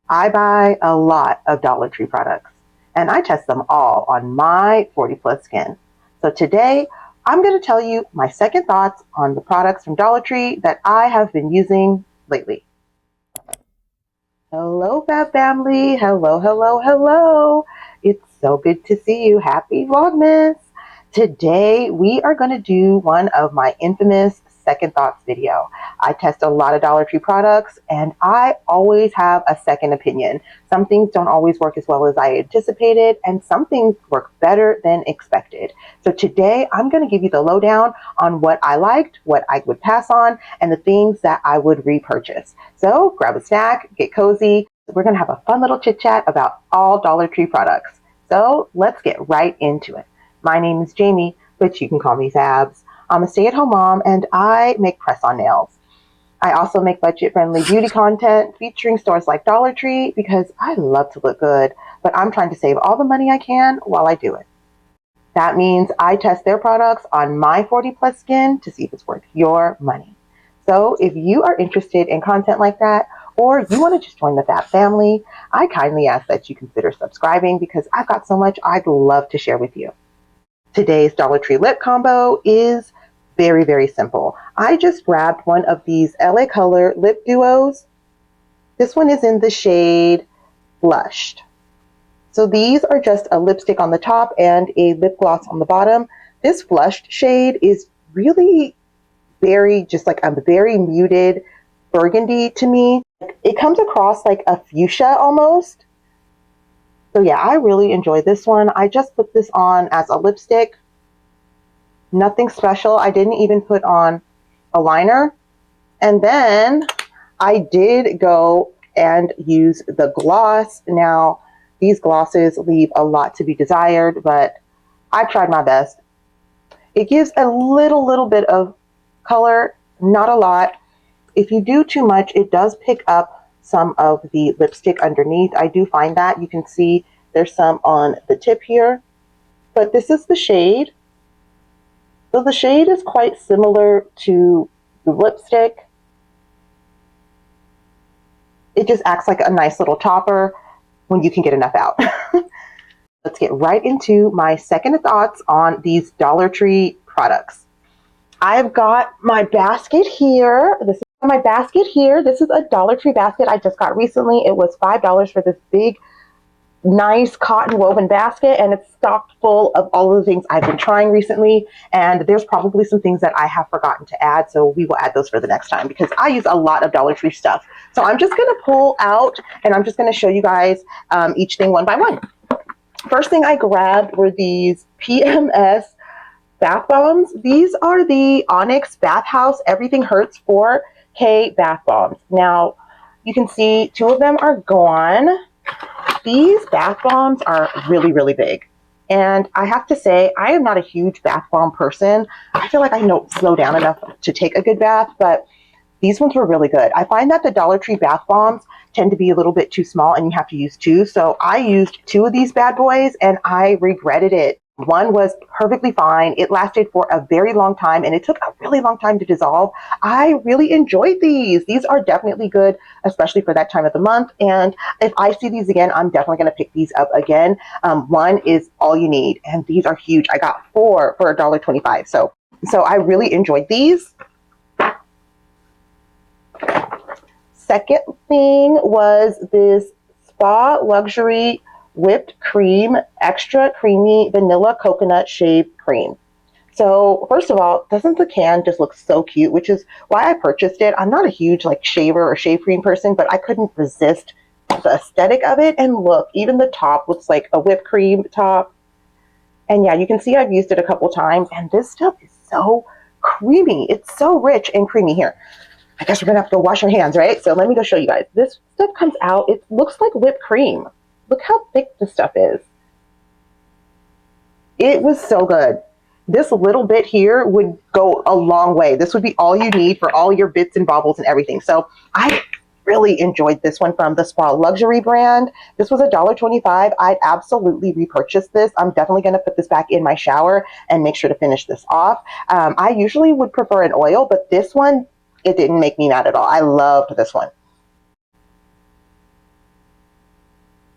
I buy a lot of Dollar Tree products and I test them all on my 40 plus skin. So today I'm going to tell you my second thoughts on the products from Dollar Tree that I have been using lately. Hello, Fab Family. Hello, hello, hello. It's so good to see you. Happy Vlogmas. Today, we are going to do one of my infamous second thoughts video. I test a lot of Dollar Tree products and I always have a second opinion. Some things don't always work as well as I anticipated and some things work better than expected. So today, I'm going to give you the lowdown on what I liked, what I would pass on, and the things that I would repurchase. So grab a snack, get cozy. We're going to have a fun little chit chat about all Dollar Tree products. So let's get right into it. My name is Jamie, but you can call me Fabs. I'm a stay-at-home mom and I make press-on nails. I also make budget-friendly beauty content featuring stores like Dollar Tree because I love to look good, but I'm trying to save all the money I can while I do it. That means I test their products on my 40 plus skin to see if it's worth your money. So if you are interested in content like that, or you want to just join the Fab family, I kindly ask that you consider subscribing because I've got so much I'd love to share with you. Today's Dollar Tree lip combo is very, very simple. I just grabbed one of these LA Color lip duos. This one is in the shade Blushed. So these are just a lipstick on the top and a lip gloss on the bottom. This Blushed shade is really just like a very muted burgundy to me. It comes across like a fuchsia almost. So yeah, I really enjoy this one. I just put this on as a lipstick. Nothing special. I didn't even put on a liner. And then I did go and use the gloss. Now, these glosses leave a lot to be desired, but I tried my best. It gives a little bit of color, not a lot. If you do too much, it does pick up some of the lipstick underneath. I do find that. You can see there's some on the tip here, but this is the shade. So the shade is quite similar to the lipstick. It just acts like a nice little topper when you can get enough out. Let's get right into my second thoughts on these Dollar Tree products. I've got my basket here. This is a Dollar Tree basket I just got recently. It was $5 for this big, nice cotton woven basket, and it's stocked full of all of the things I've been trying recently. And there's probably some things that I have forgotten to add, so we will add those for the next time because I use a lot of Dollar Tree stuff. So I'm just going to pull out and I'm just going to show you guys each thing one by one. First thing I grabbed were these PMS bath bombs. These are the Onyx Bathhouse Everything Hurts 4K bath bombs. Now, you can see two of them are gone. These bath bombs are really big. And I have to say, I am not a huge bath bomb person. I feel like I don't slow down enough to take a good bath, but these ones were really good. I find that the Dollar Tree bath bombs tend to be a little bit too small and you have to use two. So I used two of these bad boys and I regretted it. One was perfectly fine. It lasted for a very long time and it took a really long time to dissolve. I really enjoyed these. These are definitely good, especially for that time of the month. And if I see these again, I'm definitely going to pick these up again. One is all you need and these are huge. I got 4 for $1.25. So I really enjoyed these. Second thing was this Spa Luxury Whipped Cream Extra Creamy Vanilla Coconut Shave Cream. So first of all, doesn't the can just look so cute, which is why I purchased it. I'm not a huge like shaver or shave cream person, but I couldn't resist the aesthetic of it. And look, even the top looks like a whipped cream top. And yeah, you can see I've used it a couple times and this stuff is so creamy. It's so rich and creamy. Here, I guess we're gonna have to go wash our hands, right? So let me go show you guys. This stuff comes out, it looks like whipped cream. Look how thick this stuff is. It was so good. This little bit here would go a long way. This would be all you need for all your bits and baubles and everything. So I really enjoyed this one from the Spa Luxury brand. This was $1.25. I'd absolutely repurchase this. I'm definitely going to put this back in my shower and make sure to finish this off. I usually would prefer an oil, but this one, it didn't make me mad at all. I loved this one.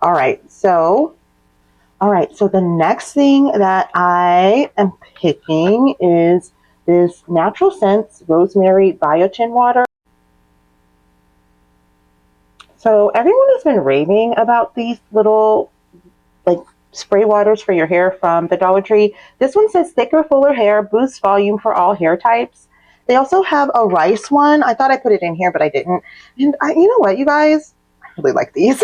All right, so the next thing that I am picking is this Natural Scents Rosemary Biotin Water. So everyone has been raving about these little like spray waters for your hair from the Dollar Tree. This one says thicker, fuller hair, boosts volume for all hair types. They also have a rice one. I thought I put it in here, but I didn't. And you know what, you guys? I really like these.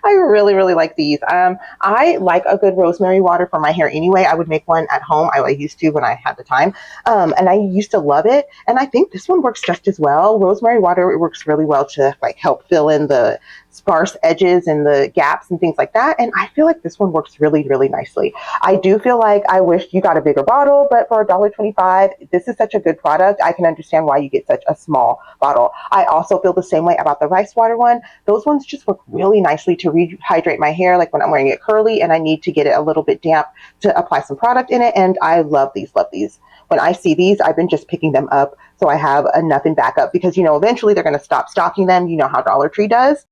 I really, really like these. I like a good rosemary water for my hair anyway. I would make one at home. I used to when I had the time. And I used to love it. And I think this one works just as well. Rosemary water, it works really well to like help fill in the sparse edges and the gaps and things like that. And I feel like this one works really, really nicely. I do feel like I wish you got a bigger bottle, but for $1.25, this is such a good product. I can understand why you get such a small bottle. I also feel the same way about the rice water one. Those ones just work really nicely to rehydrate my hair, like when I'm wearing it curly and I need to get it a little bit damp to apply some product in it. And I love these, love these. When I see these, I've been just picking them up so I have enough in backup because, you know, eventually they're going to stop stocking them. You know how Dollar Tree does.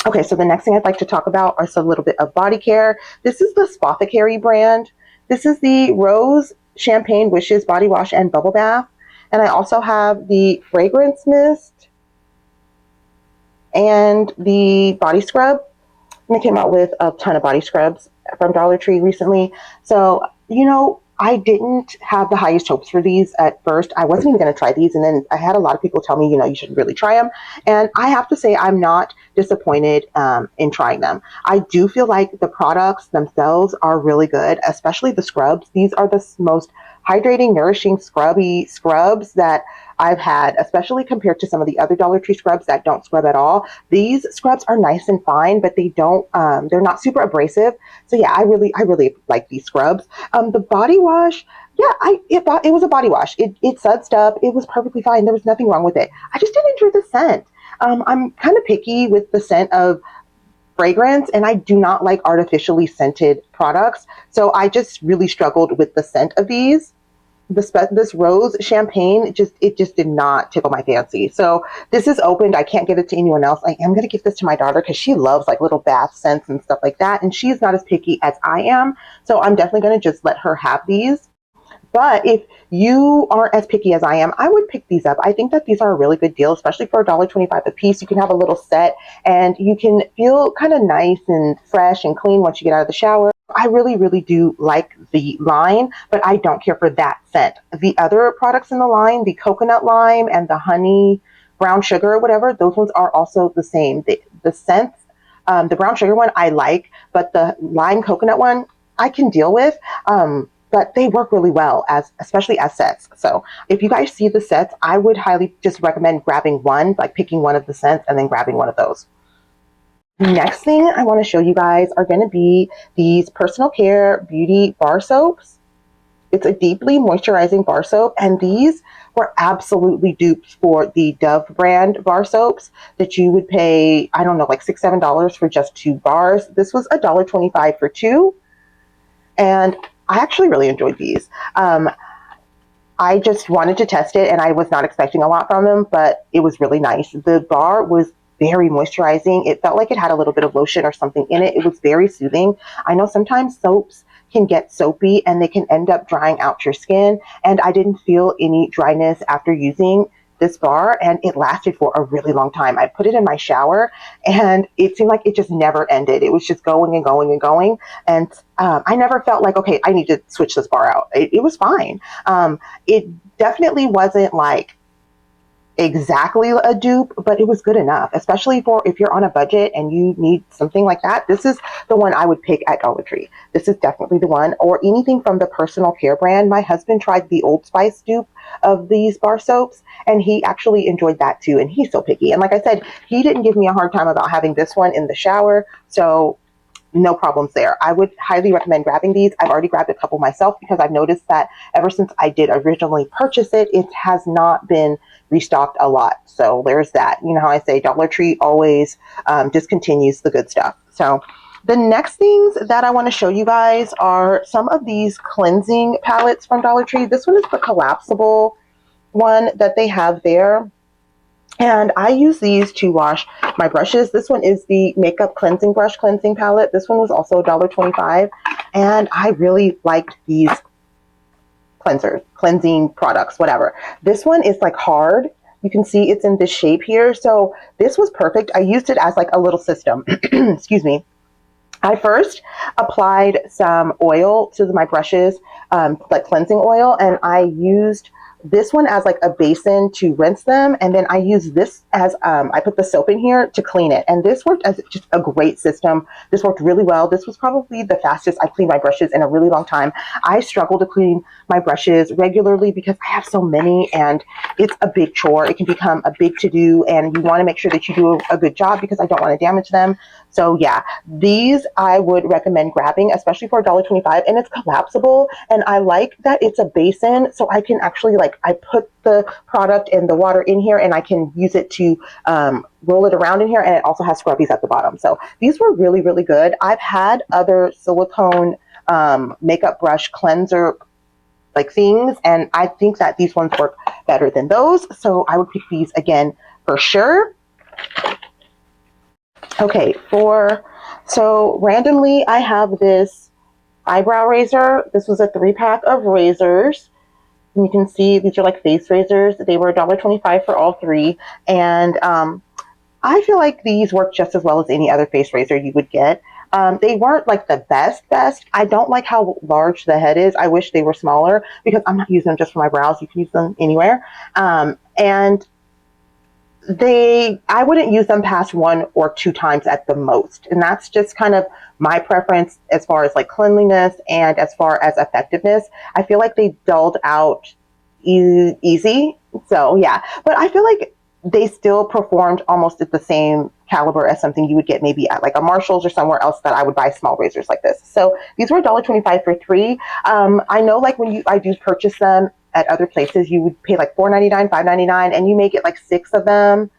Okay, so the next thing I'd like to talk about is a little bit of body care. This is the Spothicary brand. This is the Rose Champagne Wishes Body Wash and Bubble Bath. And I also have the Fragrance Mist and the Body Scrub. And they came out with a ton of body scrubs from Dollar Tree recently. So, you know, I didn't have the highest hopes for these at first. I wasn't even going to try these. And then I had a lot of people tell me, you know, you should really try them. And I have to say, I'm not disappointed in trying them. I do feel like the products themselves are really good, especially the scrubs. These are the most hydrating, nourishing, scrubby scrubs that I've had, especially compared to some of the other Dollar Tree scrubs that don't scrub at all. These scrubs are nice and fine, but they don't, they're not super abrasive. So yeah, I really like these scrubs. The body wash, yeah, it was a body wash. It sudsed up. It was perfectly fine. There was nothing wrong with it. I just didn't enjoy the scent. I'm kind of picky with the scent of fragrance, and I do not like artificially scented products. So I just really struggled with the scent of these. This Rose Champagne, it just did not tickle my fancy. So this is opened. I can't give it to anyone else. I am going to give this to my daughter because she loves like little bath scents and stuff like that. And she's not as picky as I am. So I'm definitely going to just let her have these. But if you aren't as picky as I am, I would pick these up. I think that these are a really good deal, especially for $1.25 a piece. You can have a little set and you can feel kind of nice and fresh and clean once you get out of the shower. I really, really do like the line, but I don't care for that scent. The other products in the line, the coconut lime and the honey brown sugar or whatever, those ones are also the same. The scents, the brown sugar one I like, but the lime coconut one I can deal with. But they work really well especially as sets. So if you guys see the sets, I would highly just recommend grabbing one, like picking one of the scents and then grabbing one of those. Next thing I want to show you guys are going to be these personal care beauty bar soaps. It's a deeply moisturizing bar soap, and these were absolutely dupes for the Dove brand bar soaps that you would pay, I don't know, like $6, $7 for just 2 bars. This was $1.25 for 2, and I actually really enjoyed these. I just wanted to test it, and I was not expecting a lot from them, but it was really nice. The bar was very moisturizing. It felt like it had a little bit of lotion or something in it. It was very soothing. I know sometimes soaps can get soapy and they can end up drying out your skin, and I didn't feel any dryness after using this bar, and it lasted for a really long time. I put it in my shower and it seemed like it just never ended. It was just going and going and going, and I never felt like, okay, I need to switch this bar out. It was fine. It definitely wasn't like exactly a dupe, but it was good enough, especially for if you're on a budget and you need something like that. This is the one I would pick at Dollar Tree. This is definitely the one, or anything from the personal care brand. My husband tried the Old Spice dupe of these bar soaps, and he actually enjoyed that too, and he's so picky. And like I said, he didn't give me a hard time about having this one in the shower, so no problems there. I would highly recommend grabbing these. I've already grabbed a couple myself because I've noticed that ever since I did originally purchase it, it has not been restocked a lot. So there's that. You know how I say Dollar Tree always discontinues the good stuff. So the next things that I want to show you guys are some of these cleansing palettes from Dollar Tree. This one is the collapsible one that they have there. And I use these to wash my brushes. This one is the Makeup Cleansing Brush Cleansing Palette. This one was also $1.25. And I really liked these cleansers, cleansing products, whatever. This one is like hard. You can see it's in this shape here. So this was perfect. I used it as like a little system. Excuse me. I first applied some oil to my brushes, like cleansing oil, and I used this one as like a basin to rinse them, and then I use this as I put the soap in here to clean it, and this worked as just a great system. This worked really well. This was probably the fastest I cleaned my brushes in a really long time. I struggle to clean my brushes regularly because I have so many, and it's a big chore. It can become a big to-do, and you want to make sure that you do a good job because I don't want to damage them. So yeah, these I would recommend grabbing, especially for $1.25, and it's collapsible, and I like that it's a basin, so I can actually I put the product and the water in here, and I can use it to roll it around in here, and it also has scrubbies at the bottom. So these were really, really good. I've had other silicone makeup brush cleanser things, and I think that these ones work better than those, so I would pick these again for sure. Okay, so randomly I have this eyebrow razor. This was a 3-pack of razors. And you can see these are like face razors. They were $1.25 for all 3. And I feel like these work just as well as any other face razor you would get. They weren't like the best. I don't like how large the head is. I wish they were smaller because I'm not using them just for my brows. You can use them anywhere. And I wouldn't use them past 1 or 2 times at the most. And that's just kind of my preference as far as cleanliness and as far as effectiveness. I feel like they dulled out easy. So yeah, but I feel like they still performed almost at the same caliber as something you would get maybe at a Marshall's or somewhere else that I would buy small razors like this. So these were $1.25 for 3. I know when I do purchase them at other places, you would pay $4.99, $5.99, and you may get 6 of them,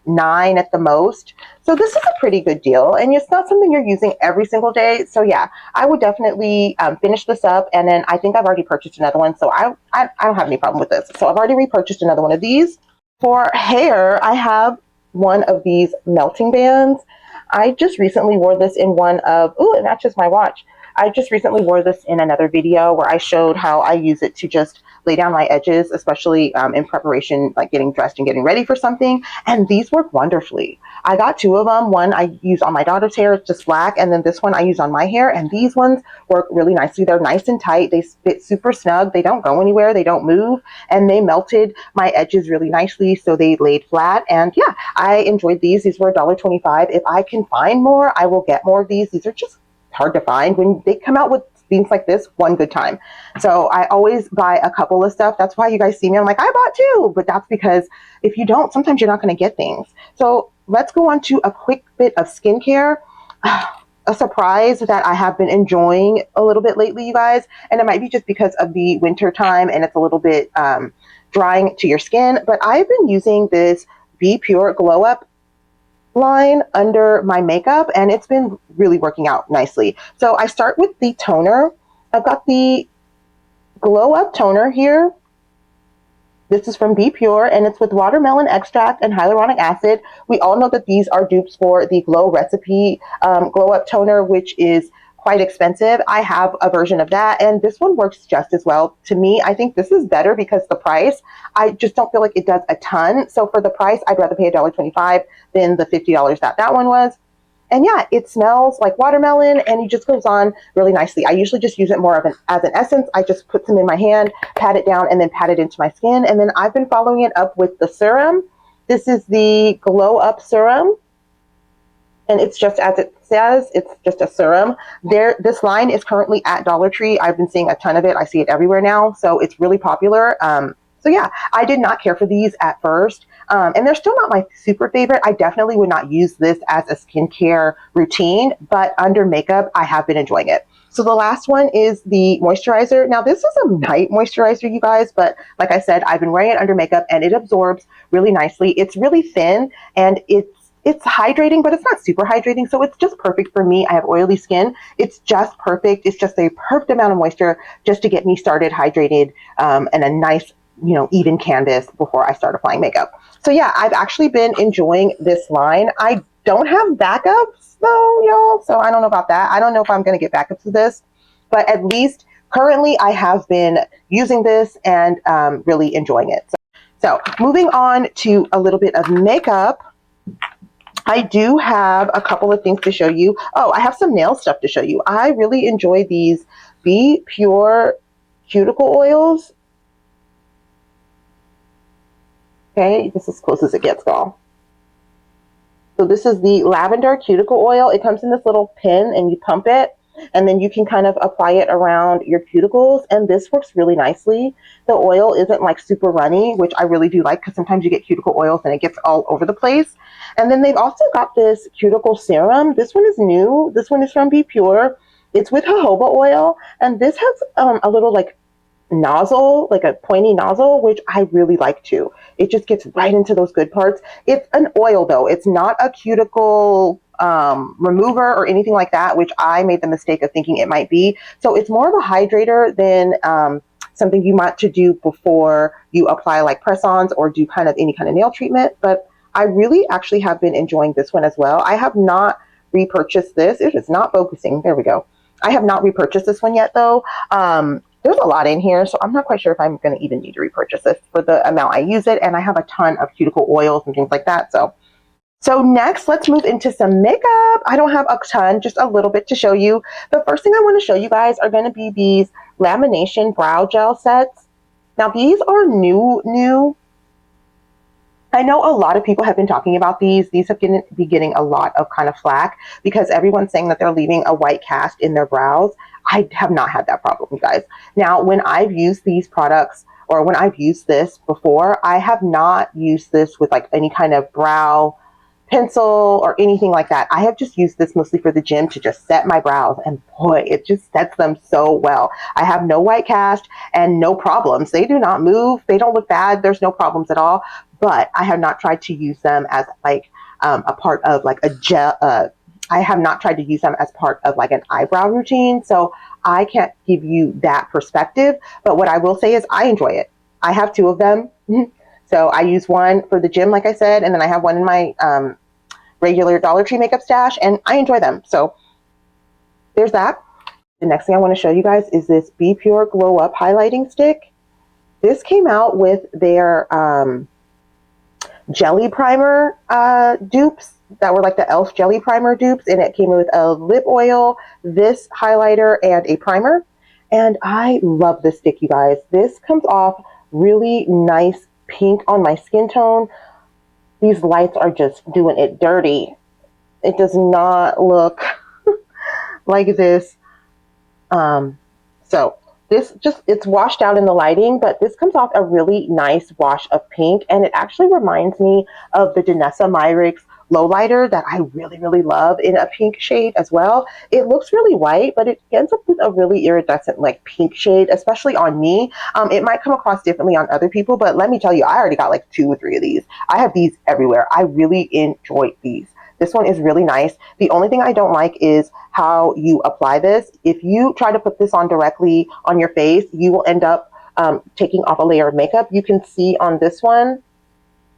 9 at the most. So this is a pretty good deal, and it's not something you're using every single day. So yeah, I would definitely finish this up, and then I think I've already purchased another one, so I don't have any problem with this. So I've already repurchased another one of these. For hair, I have one of these melting bands. I just recently wore this in one of, ooh, it matches my watch. I just recently wore this in another video where I showed how I use it to just lay down my edges, especially in preparation, getting dressed and getting ready for something. And these work wonderfully. I got 2 of them. One I use on my daughter's hair, it's just black. And then this one I use on my hair. And these ones work really nicely. They're nice and tight. They fit super snug. They don't go anywhere. They don't move. And they melted my edges really nicely. So they laid flat. And yeah, I enjoyed these. These were $1.25. If I can find more, I will get more of these. These are just hard to find. When they come out with things like this, one good time. So I always buy a couple of stuff. That's why you guys see me. I'm like, I bought 2, but that's because if you don't, sometimes you're not going to get things. So let's go on to a quick bit of skincare. A surprise that I have been enjoying a little bit lately, you guys, and it might be just because of the winter time and it's a little bit drying to your skin, but I've been using this Be Pure Glow Up line under my makeup, and it's been really working out nicely. So I start with the toner. I've got the Glow Up toner here. This is from Be Pure, and it's with watermelon extract and hyaluronic acid. We all know that these are dupes for the Glow Recipe Glow Up toner, which is quite expensive. I have a version of that, and this one works just as well. To me, I think this is better because the price, I just don't feel like it does a ton. So for the price, I'd rather pay $1.25 than the $50 that one was. And yeah, it smells like watermelon, and it just goes on really nicely. I usually just use it more as an essence. I just put some in my hand, pat it down, and then pat it into my skin. And then I've been following it up with the serum. This is the Glow Up Serum. And it's just as it says, it's just a serum. This line is currently at Dollar Tree. I've been seeing a ton of it. I see it everywhere now, so it's really popular. So yeah, I did not care for these at first, and they're still not my super favorite. I definitely would not use this as a skincare routine, but under makeup, I have been enjoying it. So the last one is the moisturizer. Now this is a night moisturizer, you guys, but like I said, I've been wearing it under makeup, and it absorbs really nicely. It's really thin, and it's hydrating, but it's not super hydrating, so it's just perfect for me. I have oily skin. It's just perfect. It's just a perfect amount of moisture just to get me started hydrated, and a nice even canvas before I start applying makeup. So yeah, I've actually been enjoying this line. I don't have backups though, y'all. So I don't know about that. I don't know if I'm going to get backups to this, but at least currently I have been using this and really enjoying it. So moving on to a little bit of makeup. I do have a couple of things to show you. Oh, I have some nail stuff to show you. I really enjoy these Be Pure cuticle oils. Okay, this is as close as it gets, y'all. So this is the lavender cuticle oil. It comes in this little pin and you pump it, and then you can kind of apply it around your cuticles, and this works really nicely. The oil isn't like super runny, which I really do like, because sometimes you get cuticle oils and it gets all over the place. And then they've also got this cuticle serum. This one is new. This one is from Be Pure. It's with jojoba oil, and this has a little like nozzle, like a pointy nozzle, which I really like too. It just gets right into those good parts. It's an oil though. It's not a cuticle remover or anything like that, which I made the mistake of thinking it might be. So it's more of a hydrator than something you might to do before you apply like press-ons or do kind of any kind of nail treatment. But I really actually have been enjoying this one as well. I have not repurchased this. It is not focusing. There we go. I have not repurchased this one yet though. There's a lot in here, so I'm not quite sure if I'm going to even need to repurchase this for the amount I use it, and I have a ton of cuticle oils and things like that. So next, let's move into some makeup. I don't have a ton, just a little bit to show you. The first thing I want to show you guys are going to be these lamination brow gel sets. Now, these are new. I know a lot of people have been talking about these. These have been getting a lot of kind of flack because everyone's saying that they're leaving a white cast in their brows. I have not had that problem, you guys. Now, when I've used these products or when I've used this before, I have not used this with like any kind of brow pencil or anything like that. I have just used this mostly for the gym to just set my brows, and boy, it just sets them so well. I have no white cast and no problems. They do not move. They don't look bad. There's no problems at all. But I have not tried to use them as like a part of like a gel. I have not tried to use them as part of like an eyebrow routine. So I can't give you that perspective. But what I will say is I enjoy it. I have two of them. So I use one for the gym, like I said, and then I have one in my regular Dollar Tree makeup stash, and I enjoy them. So there's that. The next thing I want to show you guys is this Be Pure Glow Up highlighting stick. This came out with their jelly primer dupes that were like the e.l.f. jelly primer dupes, and it came with a lip oil, this highlighter, and a primer. And I love this stick, you guys. This comes off really nice pink on my skin tone. These lights are just doing it dirty. It does not look like this. So this just, it's washed out in the lighting, but this comes off a really nice wash of pink, and it actually reminds me of the Danessa Myricks lowlighter that I really, really love in a pink shade as well. It looks really white, but it ends up with a really iridescent like pink shade, especially on me. It might come across differently on other people, but let me tell you, I already got like 2 or 3 of these. I have these everywhere. I really enjoy these. This one is really nice. The only thing I don't like is how you apply this. If you try to put this on directly on your face, you will end up taking off a layer of makeup. You can see on this one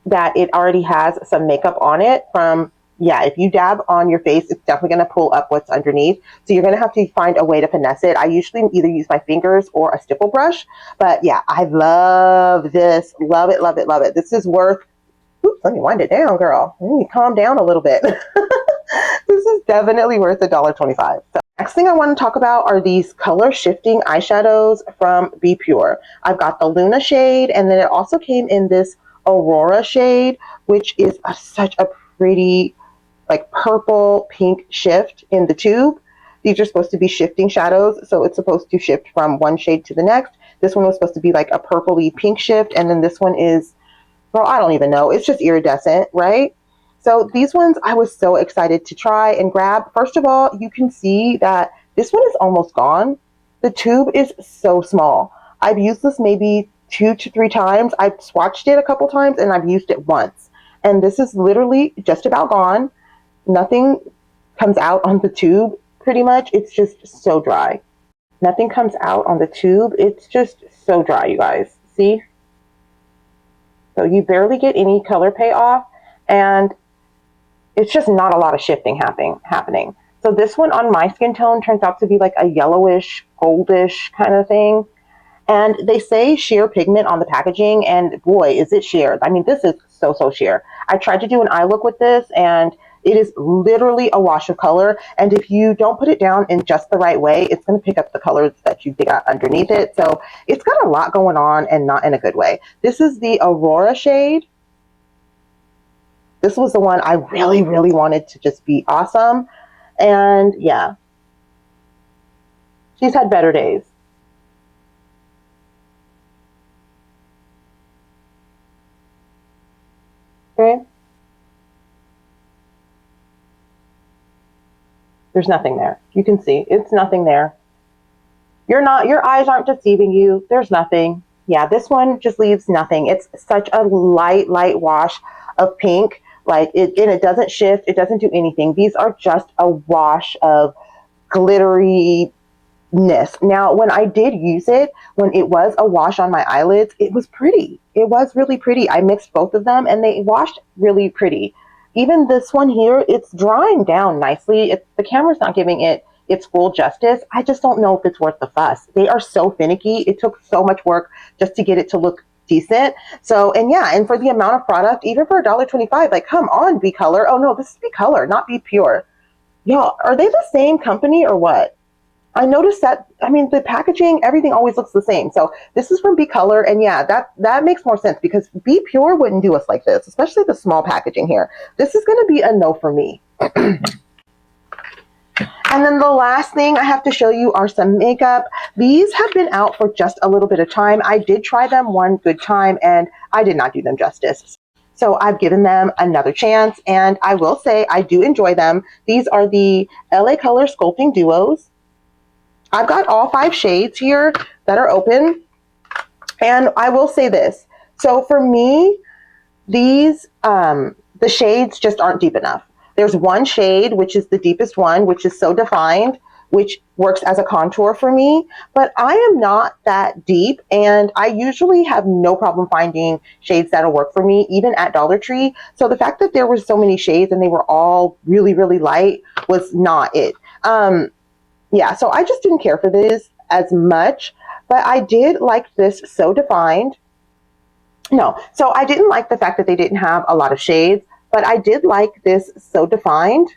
that it already has some makeup on it from, yeah, if you dab on your face, it's definitely going to pull up what's underneath. So you're going to have to find a way to finesse it. I usually either use my fingers or a stipple brush. But yeah, I love this. Love it, love it, love it. This is worth, oops, let me wind it down, girl. Let me calm down a little bit. This is definitely worth $1.25. So next thing I want to talk about are these color shifting eyeshadows from Be Pure. I've got the Luna shade, and then it also came in this Aurora shade, which is such a pretty like purple pink shift in the tube. These are supposed to be shifting shadows, so it's supposed to shift from one shade to the next. This one was supposed to be like a purpley pink shift, and then this one is, well, I don't even know, it's just iridescent, right? So these ones I was so excited to try and grab. First of all, you can see that this one is almost gone. The tube is so small. I've used this maybe 2 to 3 times. I've swatched it a couple times, and I've used it once. And this is literally just about gone. Nothing comes out on the tube, pretty much. It's just so dry. Nothing comes out on the tube. It's just so dry, you guys. See? So you barely get any color payoff, and it's just not a lot of shifting happening. So this one on my skin tone turns out to be like a yellowish, goldish kind of thing. And they say sheer pigment on the packaging, and boy, is it sheer. I mean, this is so sheer. I tried to do an eye look with this, and it is literally a wash of color. And if you don't put it down in just the right way, it's going to pick up the colors that you got underneath it. So it's got a lot going on, and not in a good way. This is the Aurora shade. This was the one I really wanted to just be awesome. And yeah, she's had better days. Okay. There's nothing there. You can see it's nothing there. Your eyes aren't deceiving you. There's nothing. Yeah, this one just leaves nothing. It's such a light wash of pink. Like and it doesn't shift. It doesn't do anything. These are just a wash of glitteriness. Now, when I did use it, when it was a wash on my eyelids, it was pretty. It was really pretty. I mixed both of them and they washed really pretty. Even this one here, it's drying down nicely. The camera's not giving it its full justice. I just don't know if it's worth the fuss. They are so finicky. It took so much work just to get it to look decent. So, and yeah, and for the amount of product, even for $1.25, like, come on, Be Color. Oh no, this is Be Color, not Be Pure. Y'all, are they the same company or what? I noticed that, I mean, the packaging, everything always looks the same. So this is from Be Color, and yeah, that makes more sense because Be Pure wouldn't do us like this, especially the small packaging here. This is going to be a no for me. And then the last thing I have to show you are some makeup. These have been out for just a little bit of time. I did try them one good time, and I did not do them justice. So I've given them another chance, and I will say I do enjoy them. These are the LA Color Sculpting Duos. I've got all 5 shades here that are open. And I will say this. So for me, these, the shades just aren't deep enough. There's one shade, which is the deepest one, which is So Defined, which works as a contour for me. But I am not that deep, and I usually have no problem finding shades that'll work for me, even at Dollar Tree. So the fact that there were so many shades and they were all really light was not it. Yeah, so I just didn't care for this as much, but I did like this So Defined. No, so I didn't like the fact that they didn't have a lot of shades, but I did like this So Defined.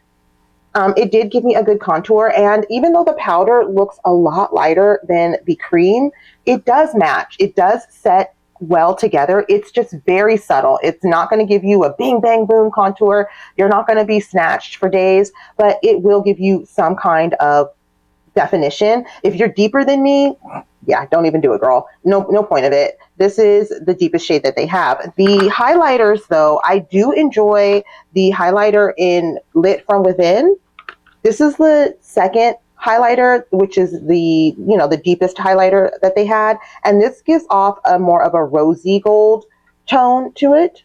It did give me a good contour, and even though the powder looks a lot lighter than the cream, it does match. It does set well together. It's just very subtle. It's not going to give you a bing bang boom contour. You're not going to be snatched for days, but it will give you some kind of definition. If you're deeper than me, yeah, don't even do it, girl. No point of it. This is the deepest shade that they have. The highlighters, though, I do enjoy the highlighter in Lit From Within. This is the second highlighter, which is the, the deepest highlighter that they had. And this gives off a more of a rosy gold tone to it.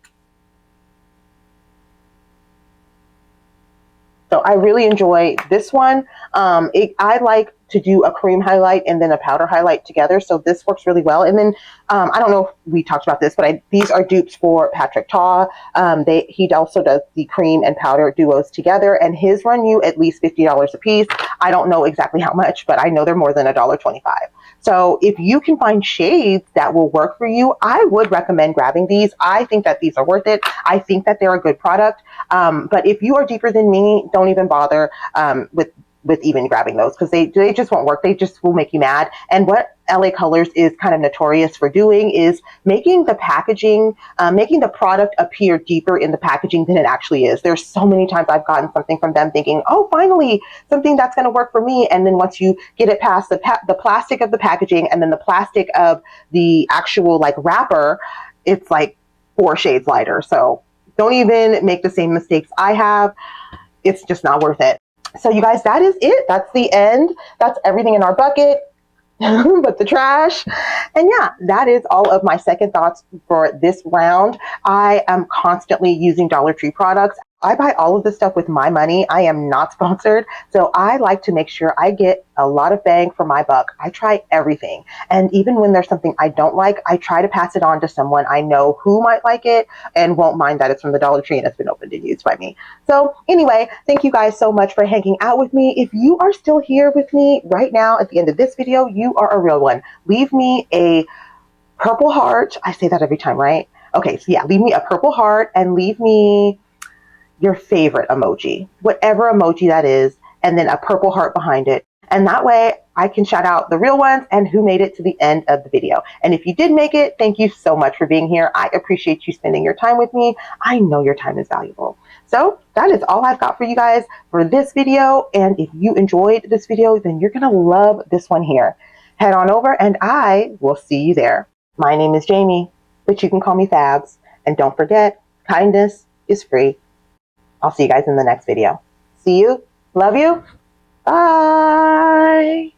So I really enjoy this one. I like to do a cream highlight and then a powder highlight together. So this works really well. And then I don't know if we talked about this, but these are dupes for Patrick Ta. He also does the cream and powder duos together, and his run you at least $50 a piece. I don't know exactly how much, but I know they're more than $1.25. So if you can find shades that will work for you, I would recommend grabbing these. I think that these are worth it. I think that they're a good product. But if you are deeper than me, don't even bother with even grabbing those, because they just won't work. They just will make you mad. And what LA Colors is kind of notorious for doing is making the packaging, making the product appear deeper in the packaging than it actually is. There's so many times I've gotten something from them thinking, oh, finally, something that's going to work for me. And then once you get it past the plastic of the packaging and then the plastic of the actual like wrapper, it's like 4 shades lighter. So don't even make the same mistakes I have. It's just not worth it. So you guys, that is it. That's the end. That's everything in our bucket but the trash. And yeah, that is all of my second thoughts for this round. I am constantly using Dollar Tree products. I buy all of this stuff with my money. I am not sponsored. So I like to make sure I get a lot of bang for my buck. I try everything. And even when there's something I don't like, I try to pass it on to someone I know who might like it and won't mind that it's from the Dollar Tree and it's been opened and used by me. So anyway, thank you guys so much for hanging out with me. If you are still here with me right now at the end of this video, you are a real one. Leave me a purple heart. I say that every time, right? Okay, so yeah, leave me a purple heart and leave me your favorite emoji, whatever emoji that is, and then a purple heart behind it. And that way I can shout out the real ones and who made it to the end of the video. And if you did make it, thank you so much for being here. I appreciate you spending your time with me. I know your time is valuable. So that is all I've got for you guys for this video. And if you enjoyed this video, then you're gonna love this one here. Head on over and I will see you there. My name is Jamie, but you can call me Fabs. And don't forget, kindness is free. I'll see you guys in the next video. See you. Love you. Bye.